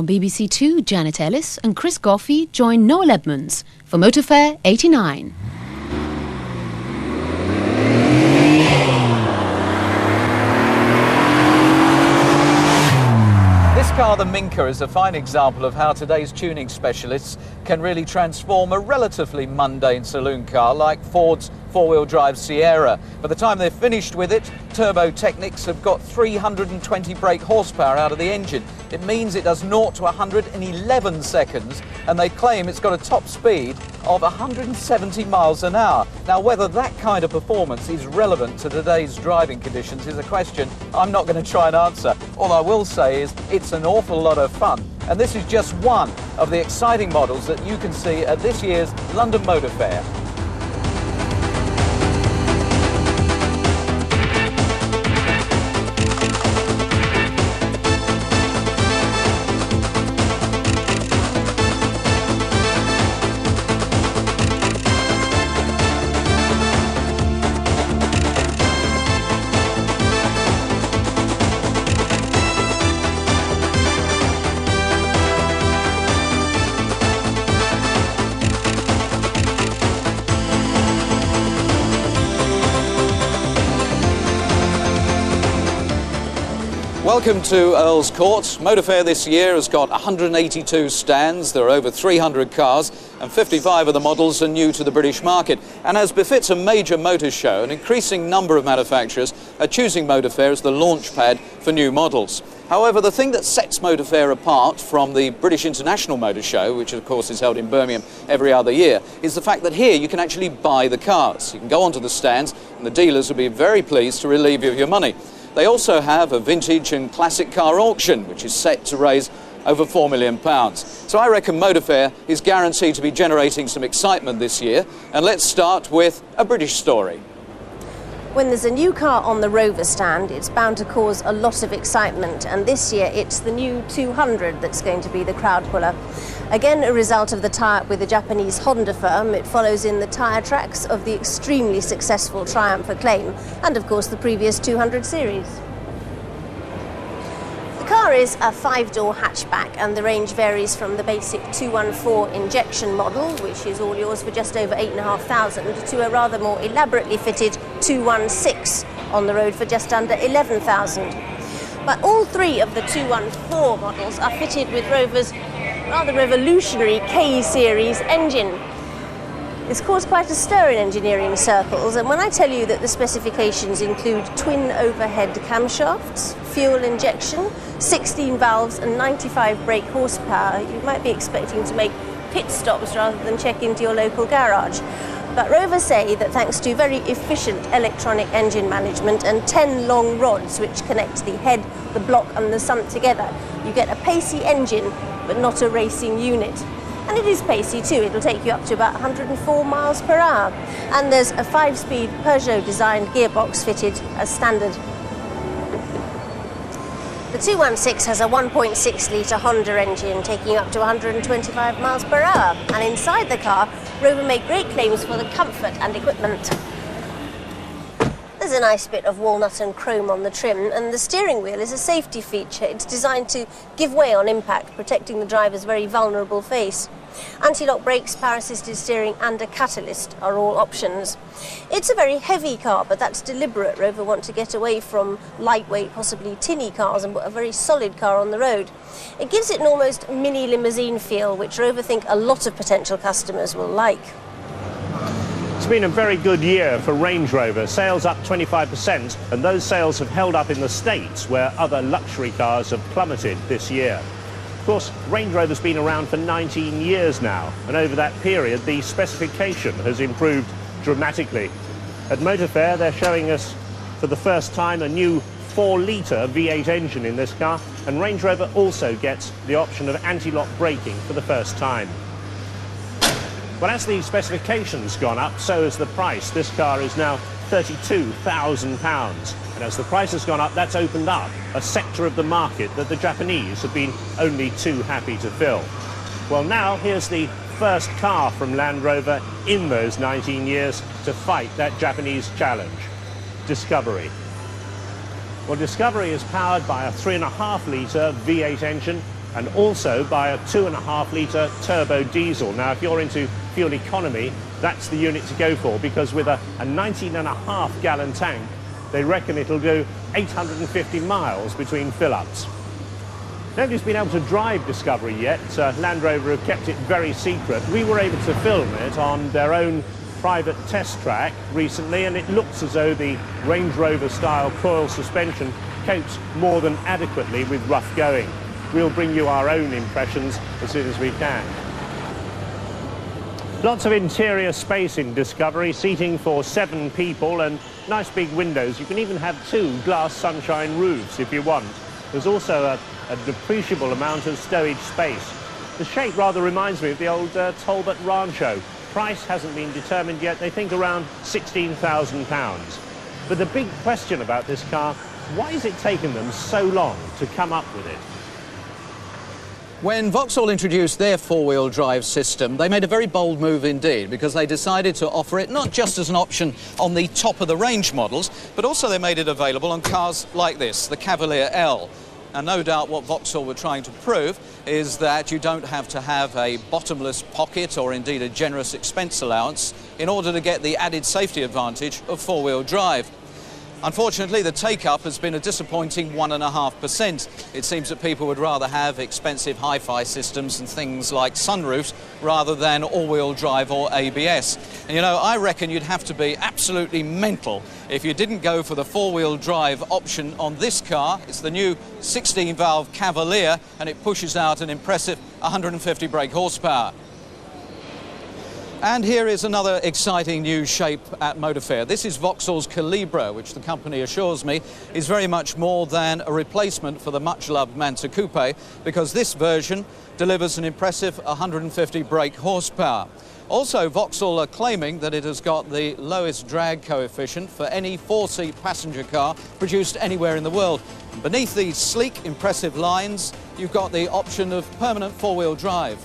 On BBC Two, Janet Ellis and Chris Goffey join Noel Edmonds for Motorfair 89. This car, the Minka, is a fine example of how today's tuning specialists can really transform a relatively mundane saloon car like Ford's four-wheel drive Sierra. By the time they're finished with it, Turbo Technics have got 320 brake horsepower out of the engine. It means it does 0 to 100 in 11 seconds, and they claim it's got a top speed of 170 miles an hour. Now, whether that kind of performance is relevant to today's driving conditions is a question I'm not going to try and answer. All I will say is it's an awful lot of fun, and this is just one of the exciting models that you can see at this year's London Motor Fair. Welcome to Earl's Court. Motorfair this year has got 182 stands. There are over 300 cars, and 55 of the models are new to the British market. And as befits a major motor show, an increasing number of manufacturers are choosing Motorfair as the launch pad for new models. However, the thing that sets Motorfair apart from the British International Motor Show, which of course is held in Birmingham every other year, is the fact that here you can actually buy the cars. You can go onto the stands and the dealers will be very pleased to relieve you of your money. They also have a vintage and classic car auction, which is set to raise over £4 million. So I reckon Motorfair is guaranteed to be generating some excitement this year. And let's start with a British story. When there's a new car on the Rover stand, it's bound to cause a lot of excitement, and this year it's the new 200 that's going to be the crowd puller. Again, a result of the tie-up with the Japanese Honda firm, it follows in the tyre tracks of the extremely successful Triumph Acclaim and, of course, the previous 200 series. The car is a 5-door hatchback, and the range varies from the basic 214 injection model, which is all yours for just over £8,500, to a rather more elaborately fitted 216 on the road for just under £11,000. But all three of the 214 models are fitted with Rover's rather revolutionary K-series engine. It's caused quite a stir in engineering circles, and when I tell you that the specifications include twin overhead camshafts, fuel injection, 16 valves and 95 brake horsepower, you might be expecting to make pit stops rather than check into your local garage. But Rover say that thanks to very efficient electronic engine management and 10 long rods which connect the head, the block and the sump together, you get a pacey engine but not a racing unit. And it is pacey too, it'll take you up to about 104 miles per hour. And there's a 5-speed Peugeot designed gearbox fitted as standard. The 216 has a 1.6 litre Honda engine taking you up to 125 miles per hour. And inside the car, Rover make great claims for the comfort and equipment. There's a nice bit of walnut and chrome on the trim, and the steering wheel is a safety feature. It's designed to give way on impact, protecting the driver's very vulnerable face. Anti-lock brakes, power-assisted steering and a catalyst are all options. It's a very heavy car, but that's deliberate. Rover want to get away from lightweight, possibly tinny cars and put a very solid car on the road. It gives it an almost mini limousine feel, which Rover think a lot of potential customers will like. It's been a very good year for Range Rover, sales up 25%, and those sales have held up in the States where other luxury cars have plummeted this year. Of course, Range Rover's been around for 19 years now, and over that period the specification has improved dramatically. At Motorfair they're showing us for the first time a new 4-litre V8 engine in this car, and Range Rover also gets the option of anti-lock braking for the first time. Well, as the specification's gone up, so has the price. This car is now £32,000. And as the price has gone up, that's opened up a sector of the market that the Japanese have been only too happy to fill. Well, now here's the first car from Land Rover in those 19 years to fight that Japanese challenge, Discovery. Well, Discovery is powered by a 3.5-litre V8 engine and also by a 2.5-litre turbo diesel. Now, if you're into fuel economy, that's the unit to go for, because with a 19.5-gallon tank, they reckon it'll do 850 miles between fill-ups. Nobody's been able to drive Discovery yet. Land Rover have kept it very secret. We were able to film it on their own private test track recently, and it looks as though the Range Rover-style coil suspension copes more than adequately with rough going. We'll bring you our own impressions as soon as we can. Lots of interior space in Discovery, seating for 7 people and nice big windows. You can even have 2 glass sunshine roofs if you want. There's also a depreciable amount of stowage space. The shape rather reminds me of the old Talbot Rancho. Price hasn't been determined yet. They think around £16,000. But the big question about this car, why has it taken them so long to come up with it? When Vauxhall introduced their four-wheel drive system, they made a very bold move indeed, because they decided to offer it not just as an option on the top of the range models, but also they made it available on cars like this, the Cavalier L. And no doubt what Vauxhall were trying to prove is that you don't have to have a bottomless pocket or indeed a generous expense allowance in order to get the added safety advantage of four-wheel drive. Unfortunately, the take-up has been a disappointing 1.5%. It seems that people would rather have expensive hi-fi systems and things like sunroofs rather than all-wheel drive or ABS. And you know, I reckon you'd have to be absolutely mental if you didn't go for the four-wheel drive option on this car. It's the new 16-valve Cavalier, and it pushes out an impressive 150 brake horsepower. And here is another exciting new shape at Motorfair. This is Vauxhall's Calibra, which the company assures me is very much more than a replacement for the much-loved Manta Coupe, because this version delivers an impressive 150 brake horsepower. Also, Vauxhall are claiming that it has got the lowest drag coefficient for any 4-seat passenger car produced anywhere in the world. And beneath these sleek, impressive lines, you've got the option of permanent four-wheel drive.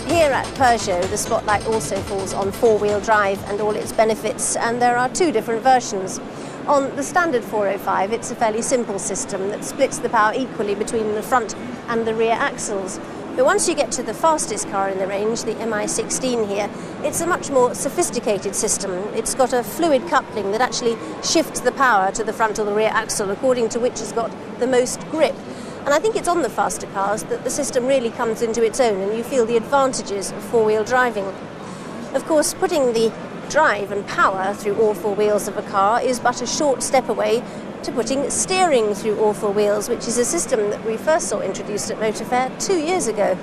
Here at Peugeot, the spotlight also falls on four-wheel drive and all its benefits, and there are 2 different versions. On the standard 405, it's a fairly simple system that splits the power equally between the front and the rear axles. But once you get to the fastest car in the range, the MI16 here, it's a much more sophisticated system. It's got a fluid coupling that actually shifts the power to the front or the rear axle according to which has got the most grip. And I think it's on the faster cars that the system really comes into its own and you feel the advantages of four-wheel driving. Of course, putting the drive and power through all 4 wheels of a car is but a short step away to putting steering through all 4 wheels, which is a system that we first saw introduced at Motorfair 2 years ago.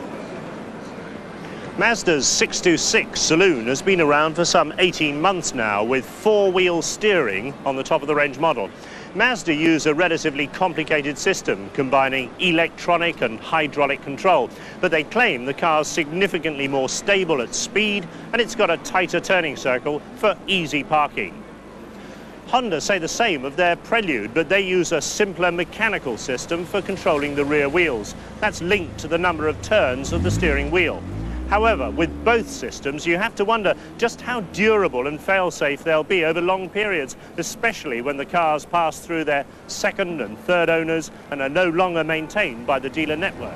Mazda's 626 Saloon has been around for some 18 months now, with 4-wheel steering on the top of the range model. Mazda use a relatively complicated system combining electronic and hydraulic control, but they claim the car's significantly more stable at speed and it's got a tighter turning circle for easy parking. Honda say the same of their Prelude, but they use a simpler mechanical system for controlling the rear wheels. That's linked to the number of turns of the steering wheel. However, with both systems, you have to wonder just how durable and fail-safe they'll be over long periods, especially when the cars pass through their second and third owners and are no longer maintained by the dealer network.